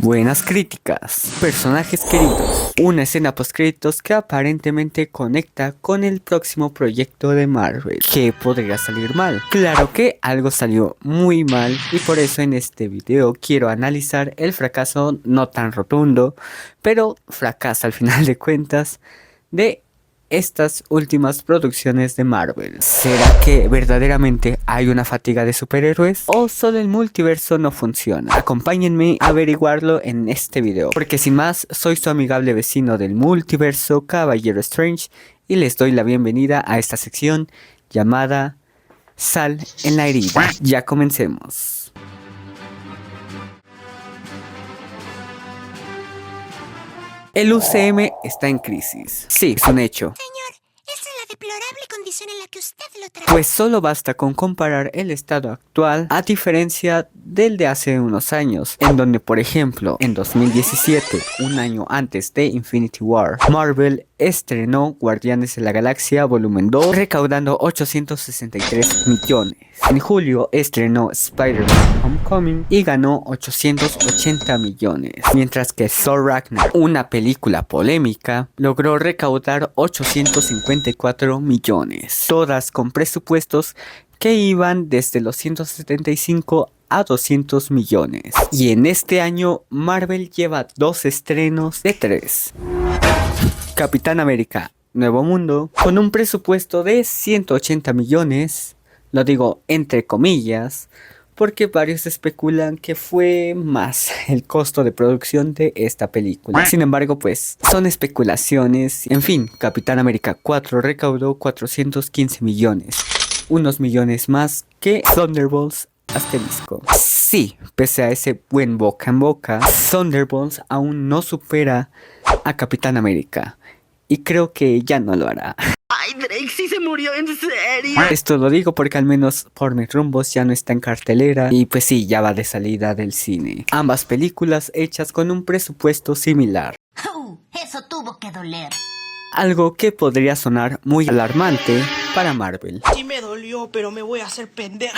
buenas críticas, personajes queridos, una escena postcréditos que aparentemente conecta con el próximo proyecto de Marvel. ¿Qué podría salir mal? Claro que algo salió muy mal y por eso en este video quiero analizar el fracaso no tan rotundo, pero fracaso al final de cuentas de estas últimas producciones de Marvel. ¿Será que verdaderamente hay una fatiga de superhéroes? ¿O solo el multiverso no funciona? Acompáñenme a averiguarlo en este video, porque sin más, soy su amigable vecino del multiverso, Caballero Strange, y les doy la bienvenida a esta sección llamada Sal en la herida. Ya comencemos. El UCM está en crisis. Sí, es un hecho. Señor, esa es la deplorable condición en la que usted lo trae. Pues solo basta con comparar el estado actual a diferencia del de hace unos años, en donde por ejemplo en 2017, un año antes de Infinity War, Marvel estrenó Guardianes de la Galaxia Volumen 2 recaudando 863 millones. En julio estrenó Spider-Man Homecoming y ganó 880 millones, mientras que Thor Ragnarok, una película polémica, logró recaudar 854 millones, todas con presupuestos que iban desde los 175 a 200 millones. Y en este año Marvel lleva 2 estrenos de 3. Capitán América Nuevo Mundo, con un presupuesto de 180 millones, lo digo entre comillas, porque varios especulan que fue más el costo de producción de esta película. Sin embargo, pues, son especulaciones. En fin, Capitán América 4 recaudó 415 millones, unos millones más que Thunderbolts asterisco. Sí, pese a ese buen boca en boca, Thunderbolts aún no supera a Capitán América, y creo que ya no lo hará. Ay, Drake sí se murió en serio. Esto lo digo porque al menos Por mis rumbos ya no está en cartelera y pues sí, ya va de salida del cine. Ambas películas hechas con un presupuesto similar. Eso tuvo que doler. Algo que podría sonar muy alarmante para Marvel. Sí me dolió, pero me voy a hacer pendeja.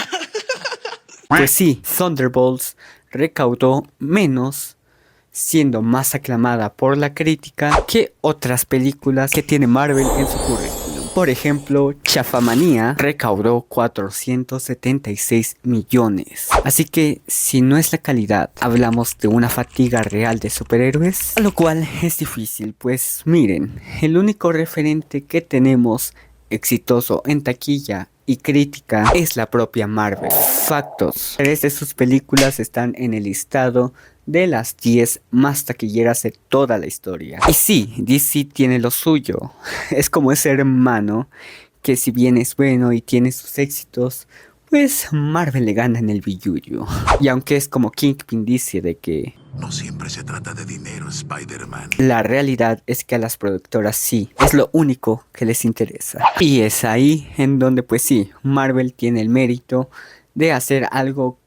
Pues sí, Thunderbolts recaudó menos, siendo más aclamada por la crítica que otras películas que tiene Marvel en su currículum. Por ejemplo, Chafamanía recaudó 476 millones. Así que si no es la calidad, hablamos de una fatiga real de superhéroes, a lo cual es difícil, pues miren, el único referente que tenemos exitoso en taquilla y crítica es la propia Marvel. Factos: 3 de sus películas están en el listado de las 10 más taquilleras de toda la historia. Y sí, DC tiene lo suyo. Es como ese hermano que si bien es bueno y tiene sus éxitos, pues Marvel le gana en el billuyo. Y aunque es como Kingpin dice de que no siempre se trata de dinero, Spider-Man, la realidad es que a las productoras sí, es lo único que les interesa. Y es ahí en donde pues sí, Marvel tiene el mérito de hacer algo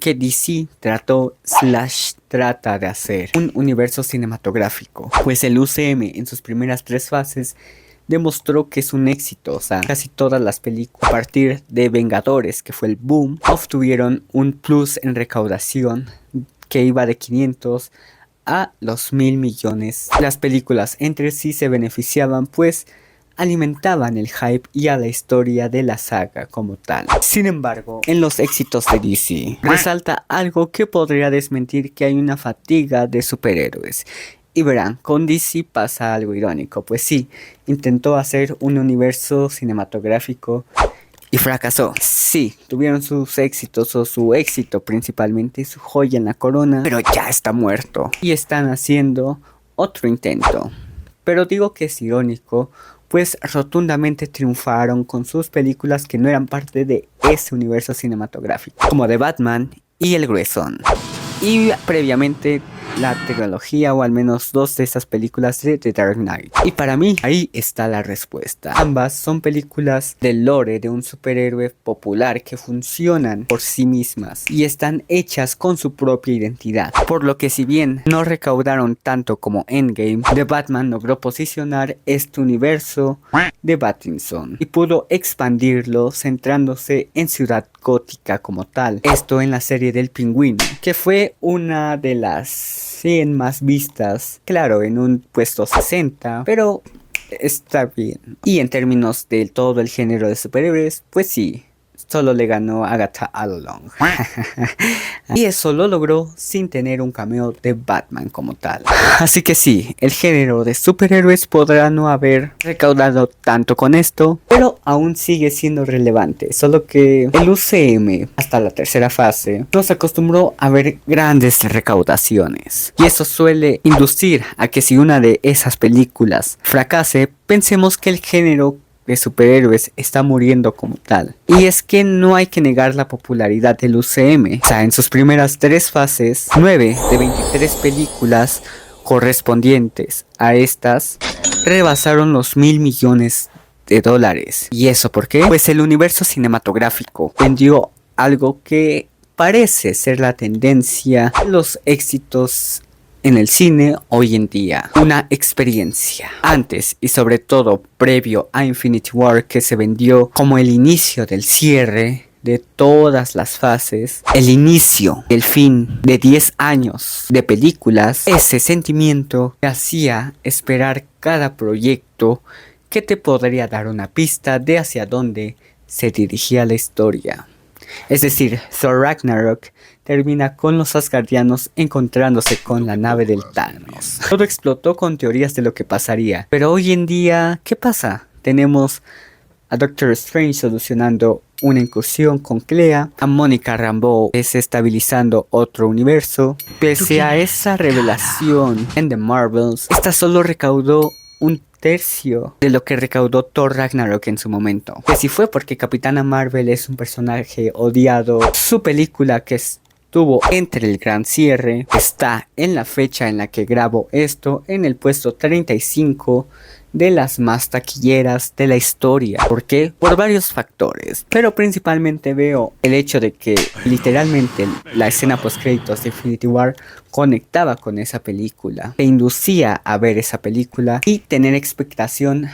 que DC trata de hacer: un universo cinematográfico. Pues el UCM en sus primeras 3 fases demostró que es un éxito. O sea, casi todas las películas a partir de Vengadores, que fue el boom, obtuvieron un plus en recaudación que iba de 500 a los 1000 millones. Las películas entre sí se beneficiaban, pues alimentaban el hype y a la historia de la saga como tal. Sin embargo, en los éxitos de DC resalta algo que podría desmentir que hay una fatiga de superhéroes. Y verán, con DC pasa algo irónico, pues sí, intentó hacer un universo cinematográfico y fracasó. Sí, tuvieron sus éxitos, o su éxito principalmente, su joya en la corona, pero ya está muerto. Y están haciendo otro intento. Pero digo que es irónico, pues rotundamente triunfaron con sus películas que no eran parte de ese universo cinematográfico, como The Batman y El Gruesón. Y previamente la trilogía, o al menos 2 de esas películas de The Dark Knight. Y para mí ahí está la respuesta. Ambas son películas del lore de un superhéroe popular que funcionan por sí mismas y están hechas con su propia identidad. Por lo que si bien no recaudaron tanto como Endgame, The Batman logró posicionar este universo de Pattinson y pudo expandirlo centrándose en Ciudad Gótica como tal. Esto en la serie del Pingüino, que fue una de las 100 más vistas, claro, en un puesto 60, pero está bien. Y en términos de todo el género de superhéroes, pues sí, solo le ganó a Agatha All Along. Y eso lo logró sin tener un cameo de Batman como tal. Así que sí, el género de superhéroes podrá no haber recaudado tanto con esto, pero aún sigue siendo relevante. Solo que el UCM, hasta la tercera fase, nos acostumbró a ver grandes recaudaciones. Y eso suele inducir a que si una de esas películas fracase, pensemos que el género de superhéroes está muriendo como tal. Y es que no hay que negar la popularidad del UCM. O sea, en sus primeras 3 fases, 9 de 23 películas correspondientes a estas rebasaron los $1.000 millones. ¿Y eso por qué? Pues el universo cinematográfico vendió algo que parece ser la tendencia de los éxitos en el cine hoy en día, una experiencia. Antes y sobre todo previo a Infinity War, que se vendió como el inicio del cierre de todas las fases, el inicio, el fin de 10 años de películas, ese sentimiento te hacía esperar cada proyecto que te podría dar una pista de hacia dónde se dirigía la historia. Es decir, Thor Ragnarok termina con los asgardianos encontrándose con la nave del Thanos. Todo explotó con teorías de lo que pasaría, pero hoy en día, ¿qué pasa? Tenemos a Doctor Strange solucionando una incursión con Clea, a Mónica Rambeau desestabilizando otro universo. Pese a esa revelación en The Marvels, esta solo recaudó un tercio de lo que recaudó Thor Ragnarok en su momento. Que si fue porque Capitana Marvel es un personaje odiado, su película que estuvo entre el gran cierre está en la fecha en la que grabo esto en el puesto 35 de las más taquilleras de la historia. ¿Por qué? Por varios factores, pero principalmente veo el hecho de que literalmente la escena post créditos de Infinity War conectaba con esa película, te inducía a ver esa película y tener expectación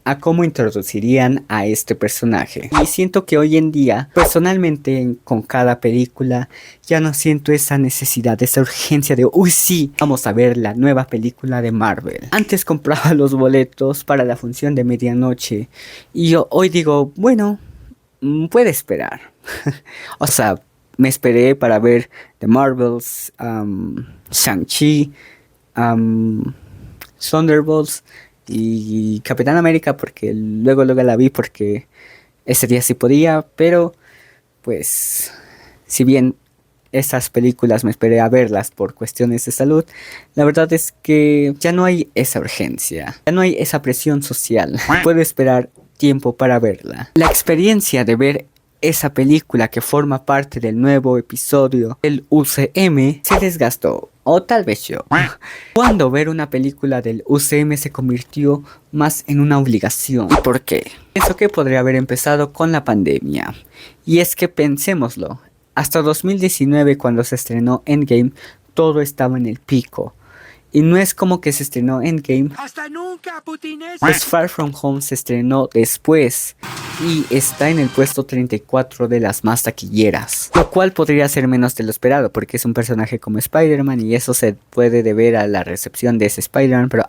a cómo introducirían a este personaje. Y siento que hoy en día, personalmente, con cada película, ya no siento esa necesidad, esa urgencia de uy sí, vamos a ver la nueva película de Marvel. Antes compraba los boletos para la función de medianoche y yo hoy digo, bueno, puede esperar. O sea, me esperé para ver The Marvels, Shang-Chi, Thunderbolts y Capitán América, porque luego la vi porque ese día sí podía, pero pues si bien esas películas me esperé a verlas por cuestiones de salud, la verdad es que ya no hay esa urgencia, ya no hay esa presión social, puedo esperar tiempo para verla. La experiencia de ver esa película que forma parte del nuevo episodio del UCM se desgastó. O tal vez yo. Cuando ver una película del UCM se convirtió más en una obligación. ¿Y por qué? Pienso que podría haber empezado con la pandemia. Y es que pensémoslo. Hasta 2019, cuando se estrenó Endgame, todo estaba en el pico. Y no es como que se estrenó Endgame. ¡Hasta nunca, putines! Pues Far From Home se estrenó después y está en el puesto 34 de las más taquilleras, lo cual podría ser menos de lo esperado porque es un personaje como Spider-Man y eso se puede deber a la recepción de ese Spider-Man, pero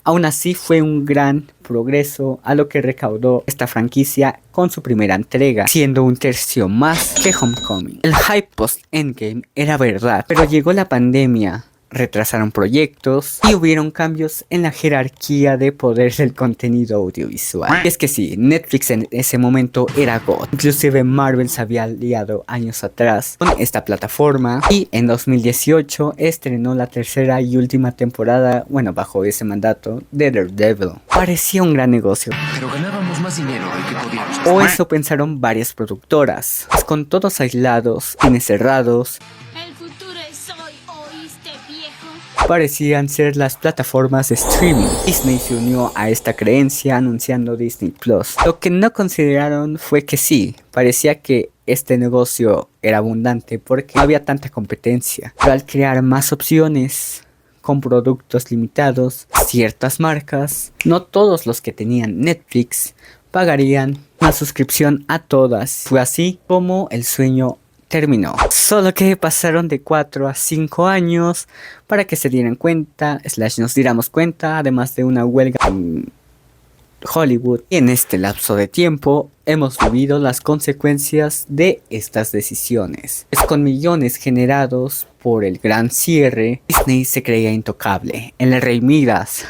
aún así fue un gran progreso a lo que recaudó esta franquicia con su primera entrega, siendo un tercio más que Homecoming. El hype post Endgame era verdad, pero llegó la pandemia, retrasaron proyectos y hubieron cambios en la jerarquía de poder del contenido audiovisual. Y es que sí, Netflix en ese momento era God. Inclusive Marvel se había aliado años atrás con esta plataforma y en 2018 estrenó la tercera y última temporada, bueno, bajo ese mandato, de Daredevil. Parecía un gran negocio, Pero ganábamos más dinero del que podíamos. o eso pensaron varias productoras, pues con todos aislados, cines cerrados, El futuro es hoy, ¿oíste, viejo? parecían ser las plataformas de streaming. Disney se unió a esta creencia anunciando Disney Plus. Lo que no consideraron fue que sí, parecía que este negocio era abundante porque no había tanta competencia, pero al crear más opciones con productos limitados, ciertas marcas, no todos los que tenían Netflix pagarían una suscripción a todas. Fue así como el sueño terminó. Solo que pasaron de 4 a 5 años para que se dieran cuenta, / nos diéramos cuenta, además de una huelga en Hollywood. Y en este lapso de tiempo hemos vivido las consecuencias de estas decisiones. Pues con millones generados por el gran cierre, Disney se creía intocable. En el Rey Midas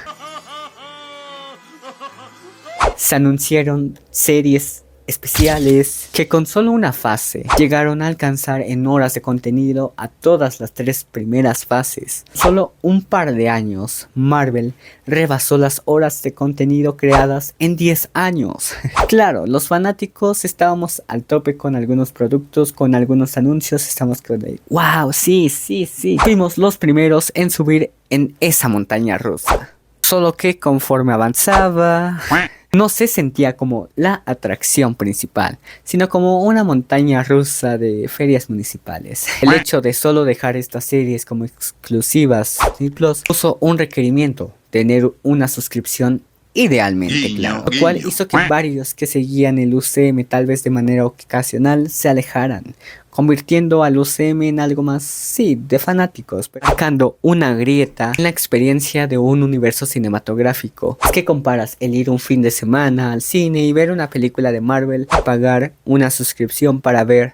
se anunciaron series especiales que con solo una fase llegaron a alcanzar en horas de contenido a todas las 3 primeras fases. Solo un par de años, Marvel rebasó las horas de contenido creadas en 10 años. Claro, los fanáticos estábamos al tope con algunos productos, con algunos anuncios, estamos con el wow, sí. Fuimos los primeros en subir en esa montaña rusa. Solo que conforme avanzaba, no se sentía como la atracción principal, sino como una montaña rusa de ferias municipales. El hecho de solo dejar estas series como exclusivas Disney Plus puso un requerimiento: tener una suscripción idealmente claro, lo cual hizo que varios que seguían el UCM tal vez de manera ocasional se alejaran, convirtiendo al UCM en algo más, sí, de fanáticos, marcando una grieta en la experiencia de un universo cinematográfico. Es que comparas el ir un fin de semana al cine y ver una película de Marvel a pagar una suscripción para ver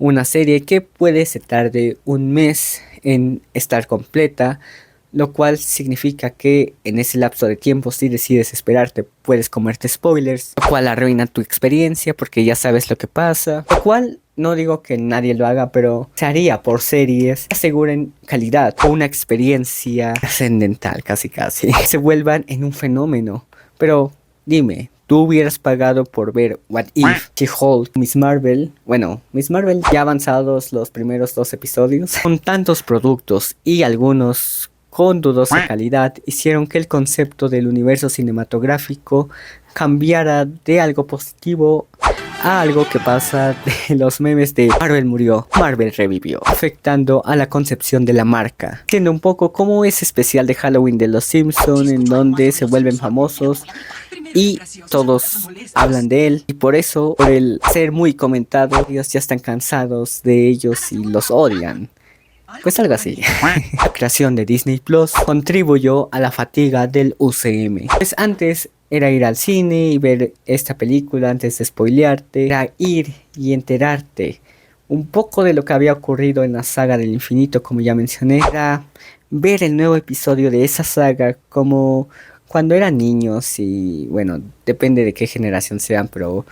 una serie que puede se tarde un mes en estar completa, lo cual significa que en ese lapso de tiempo, si decides esperarte, puedes comerte spoilers, lo cual arruina tu experiencia porque ya sabes lo que pasa, lo cual no digo que nadie lo haga, pero se haría por series que aseguren calidad o una experiencia trascendental casi se vuelvan en un fenómeno. Pero dime, ¿tú hubieras pagado por ver What If, She-Hulk, Miss Marvel? Bueno, Miss Marvel ya avanzados los primeros 2 episodios. Con tantos productos y algunos con dudosa calidad, hicieron que el concepto del universo cinematográfico cambiara de algo positivo a algo que pasa de los memes de Marvel murió, Marvel revivió, afectando a la concepción de la marca, siendo un poco como ese especial de Halloween de los Simpsons en donde se vuelven famosos y todos hablan de él, y por eso, por el ser muy comentado, ellos ya están cansados de ellos y los odian. Pues algo así. La creación de Disney Plus contribuyó a la fatiga del UCM. Pues antes era ir al cine y ver esta película antes de spoilearte, era ir y enterarte un poco de lo que había ocurrido en la saga del infinito, como ya mencioné, era ver el nuevo episodio de esa saga como cuando eran niños y bueno, depende de qué generación sean, pero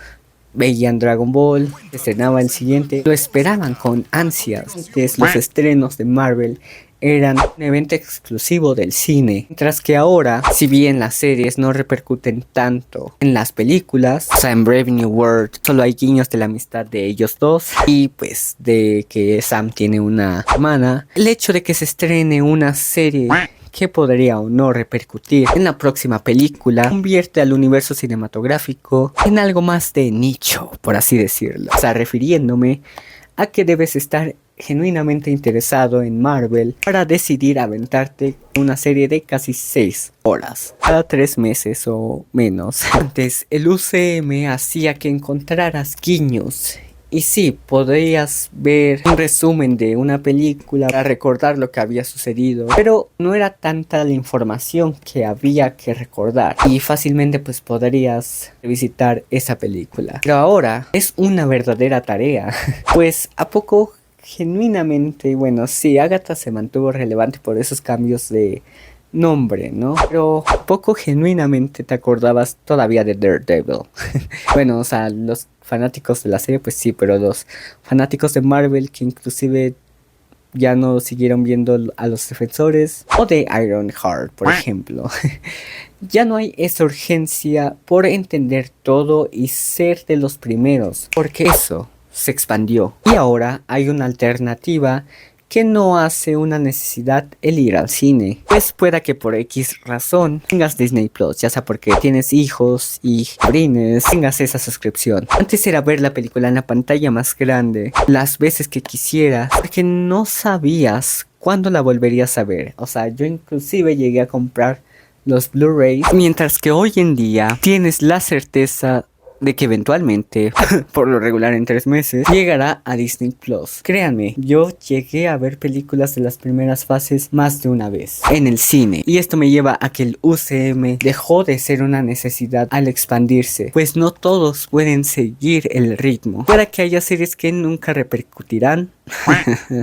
veían Dragon Ball, estrenaba el siguiente, lo esperaban con ansias. Antes los estrenos de Marvel eran un evento exclusivo del cine, mientras que ahora, si bien las series no repercuten tanto en las películas, o sea, en Brave New World solo hay guiños de la amistad de ellos dos y pues de que Sam tiene una hermana, el hecho de que se estrene una serie que podría o no repercutir en la próxima película convierte al universo cinematográfico en algo más de nicho, por así decirlo. O sea, refiriéndome a que debes estar genuinamente interesado en Marvel para decidir aventarte una serie de casi 6 horas cada 3 meses o menos. Antes el UCM hacía que encontraras guiños. Y sí, podrías ver un resumen de una película para recordar lo que había sucedido, pero no era tanta la información que había que recordar y fácilmente pues podrías revisitar esa película. Pero ahora es una verdadera tarea, pues a poco genuinamente, bueno, sí, Agatha se mantuvo relevante por esos cambios de nombre, ¿no? Pero poco genuinamente te acordabas todavía de Daredevil. Bueno, o sea, los fanáticos de la serie, pues sí, pero los fanáticos de Marvel que inclusive ya no siguieron viendo a los defensores, o de Ironheart, por ejemplo. Ya no hay esa urgencia por entender todo y ser de los primeros, porque eso se expandió. Y ahora hay una alternativa que no hace una necesidad el ir al cine. Pues pueda que por X razón tengas Disney Plus, ya sea porque tienes hijos y sobrinos, tengas esa suscripción. Antes era ver la película en la pantalla más grande, las veces que quisieras, porque no sabías cuándo la volverías a ver. O sea, yo inclusive llegué a comprar los Blu-rays, mientras que hoy en día tienes la certeza de que eventualmente, por lo regular en 3 meses, llegará a Disney Plus. Créanme, yo llegué a ver películas de las primeras fases más de una vez en el cine, y esto me lleva a que el UCM dejó de ser una necesidad al expandirse, pues no todos pueden seguir el ritmo. Puede que haya series que nunca repercutirán,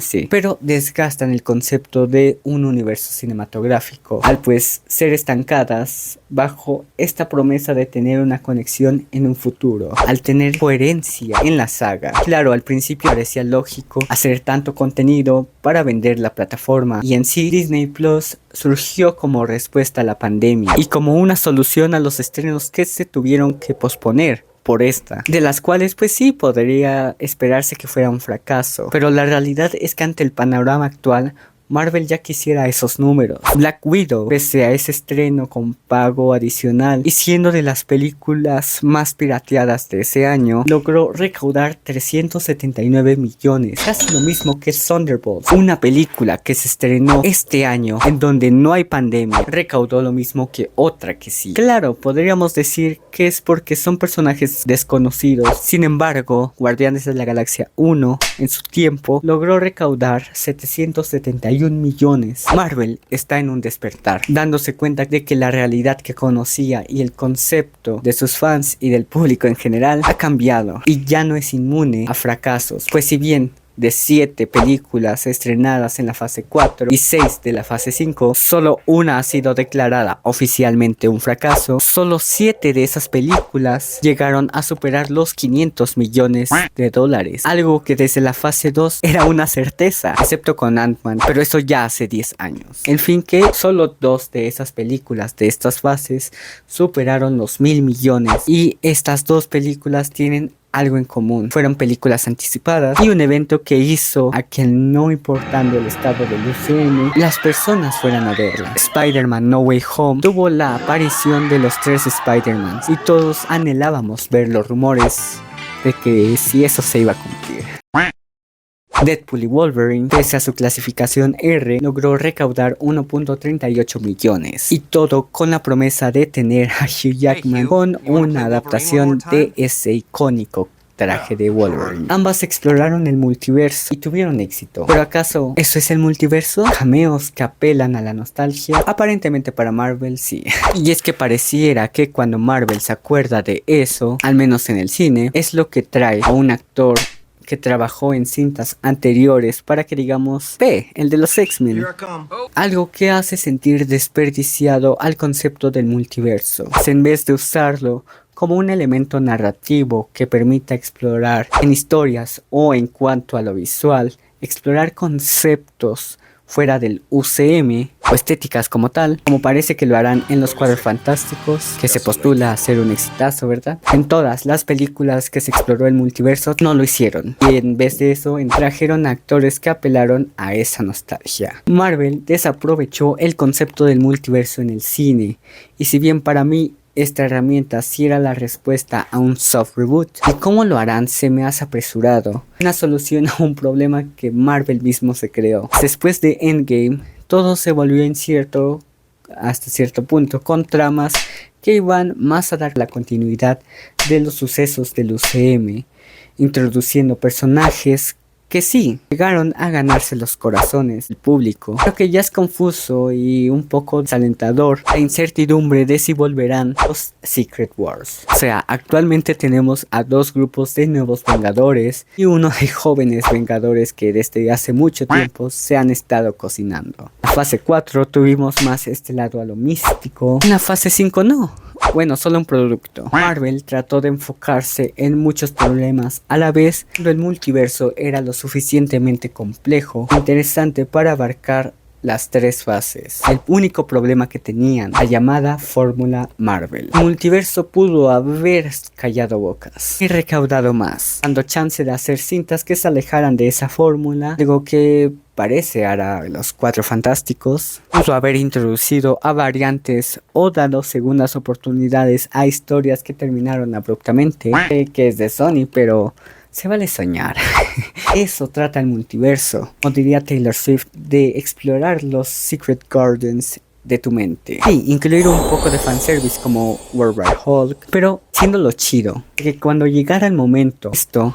sí, pero desgastan el concepto de un universo cinematográfico al pues ser estancadas bajo esta promesa de tener una conexión en un futuro, al tener coherencia en la saga. Claro, al principio parecía lógico hacer tanto contenido para vender la plataforma, y en sí Disney Plus surgió como respuesta a la pandemia y como una solución a los estrenos que se tuvieron que posponer por esta, de las cuales pues sí podría esperarse que fuera un fracaso, pero la realidad es que ante el panorama actual Marvel ya quisiera esos números. Black Widow, pese a ese estreno con pago adicional y siendo de las películas más pirateadas de ese año, logró recaudar 379 millones, casi lo mismo que Thunderbolts, una película que se estrenó este año en donde no hay pandemia, recaudó lo mismo que otra que sí. Claro, podríamos decir que es porque son personajes desconocidos. Sin embargo, Guardianes de la Galaxia 1 en su tiempo logró recaudar 771 millones. Marvel está en un despertar, dándose cuenta de que la realidad que conocía y el concepto de sus fans y del público en general ha cambiado y ya no es inmune a fracasos, pues si bien de 7 películas estrenadas en la fase 4 y 6 de la fase 5, solo una ha sido declarada oficialmente un fracaso. Solo 7 de esas películas llegaron a superar los 500 millones de dólares, algo que desde la fase 2 era una certeza, excepto con Ant-Man, pero eso ya hace 10 años. En fin, que solo 2 de esas películas de estas fases superaron los 1000 millones, y estas 2 películas tienen algo en común. Fueron películas anticipadas y un evento que hizo a que, no importando el estado del UCM, las personas fueran a verla. Spider-Man No Way Home tuvo la aparición de los 3 Spider-Mans y todos anhelábamos ver los rumores de que si eso se iba a cumplir. Deadpool y Wolverine, pese a su clasificación R, logró recaudar 1.38 millones, y todo con la promesa de tener a Hugh Jackman con una adaptación de ese icónico traje de Wolverine. Ambas exploraron el multiverso y tuvieron éxito. ¿Pero acaso eso es el multiverso? Cameos que apelan a la nostalgia. Aparentemente para Marvel sí. Y es que pareciera que cuando Marvel se acuerda de eso, al menos en el cine, es lo que trae a un actor que trabajó en cintas anteriores para que digamos, el de los X-Men. Algo que hace sentir desperdiciado al concepto del multiverso. En vez de usarlo como un elemento narrativo que permita explorar en historias o en cuanto a lo visual, explorar conceptos fuera del UCM o estéticas como tal, como parece que lo harán en los Cuatro Fantásticos, que se postula a ser un exitazo, ¿verdad? En todas las películas que se exploró el multiverso no lo hicieron, y en vez de eso trajeron actores que apelaron a esa nostalgia. Marvel desaprovechó el concepto del multiverso en el cine, y si bien para mí esta herramienta sí era la respuesta a un soft reboot, y cómo lo harán se me hace apresurado, una solución a un problema que Marvel mismo se creó. Después de Endgame, todo se volvió incierto hasta cierto punto, con tramas que iban más a dar la continuidad de los sucesos del UCM, introduciendo personajes que sí, llegaron a ganarse los corazones del público, pero que ya es confuso y un poco desalentador la incertidumbre de si volverán los Secret Wars. O sea, actualmente tenemos a 2 grupos de nuevos Vengadores y uno de jóvenes Vengadores que desde hace mucho tiempo se han estado cocinando. En la fase 4 tuvimos más este lado a lo místico, en la fase 5 no. Bueno, solo un producto. Marvel trató de enfocarse en muchos problemas a la vez, cuando el multiverso era lo suficientemente complejo e interesante para abarcar las 3 fases. El único problema que tenían, la llamada fórmula Marvel. El multiverso pudo haber callado bocas y recaudado más, dando chance de hacer cintas que se alejaran de esa fórmula, algo que parece hará los Cuatro Fantásticos. Pudo haber introducido a variantes o dado segundas oportunidades a historias que terminaron abruptamente, que es de Sony, pero se vale soñar. Eso trata el multiverso, o diría Taylor Swift, de explorar los Secret Gardens de tu mente. Sí, incluir un poco de fanservice como World War Hulk, pero siéndolo chido, que cuando llegara el momento, esto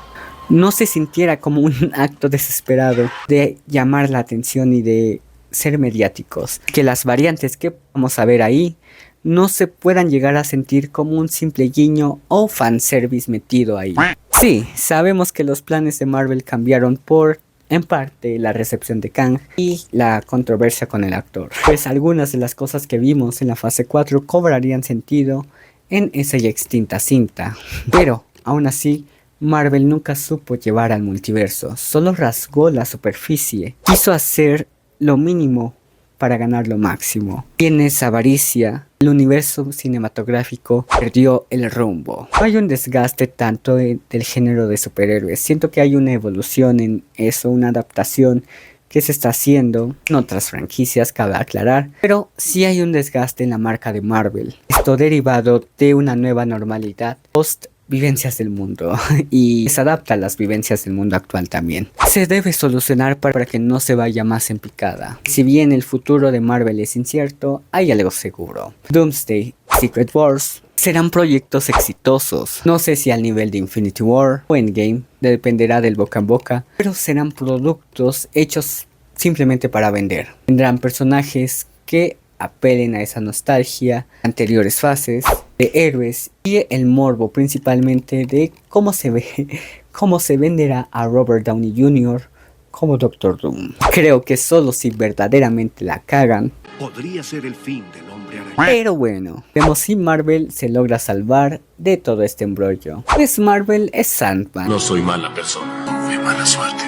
no se sintiera como un acto desesperado de llamar la atención y de ser mediáticos. Que las variantes que vamos a ver ahí no se puedan llegar a sentir como un simple guiño o fanservice metido ahí. Sí, sabemos que los planes de Marvel cambiaron por, en parte, la recepción de Kang y la controversia con el actor. Pues algunas de las cosas que vimos en la fase 4 cobrarían sentido en esa ya extinta cinta. Pero, aún así, Marvel nunca supo llevar al multiverso, solo rasgó la superficie, quiso hacer lo mínimo para ganar lo máximo. Y en esa avaricia, el universo cinematográfico perdió el rumbo. No hay un desgaste tanto del género de superhéroes, siento que hay una evolución en eso, una adaptación que se está haciendo en otras franquicias, cabe aclarar, pero sí hay un desgaste en la marca de Marvel. Esto derivado de una nueva normalidad post vivencias del mundo y se adapta a las vivencias del mundo actual también. Se debe solucionar para que no se vaya más en picada. Si bien el futuro de Marvel es incierto, hay algo seguro. Doomsday, Secret Wars serán proyectos exitosos. No sé si al nivel de Infinity War o Endgame, dependerá del boca en boca, pero serán productos hechos simplemente para vender. Tendrán personajes que apelen a esa nostalgia, anteriores fases de héroes y el morbo principalmente de cómo se venderá a Robert Downey Jr. como Doctor Doom. Creo que solo si verdaderamente la cagan Podría ser el fin del hombre araña. pero bueno, vemos si Marvel se logra salvar de todo este embrollo. Pues Marvel es Sandman. No soy mala persona, de mala suerte.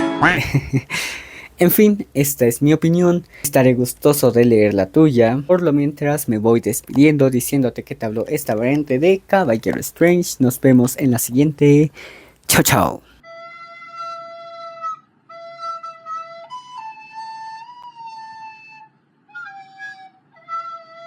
En fin, esta es mi opinión. Estaré gustoso de leer la tuya. Por lo mientras me voy despidiendo diciéndote que te habló esta variante de Caballero Strange. Nos vemos en la siguiente. Chao, chao.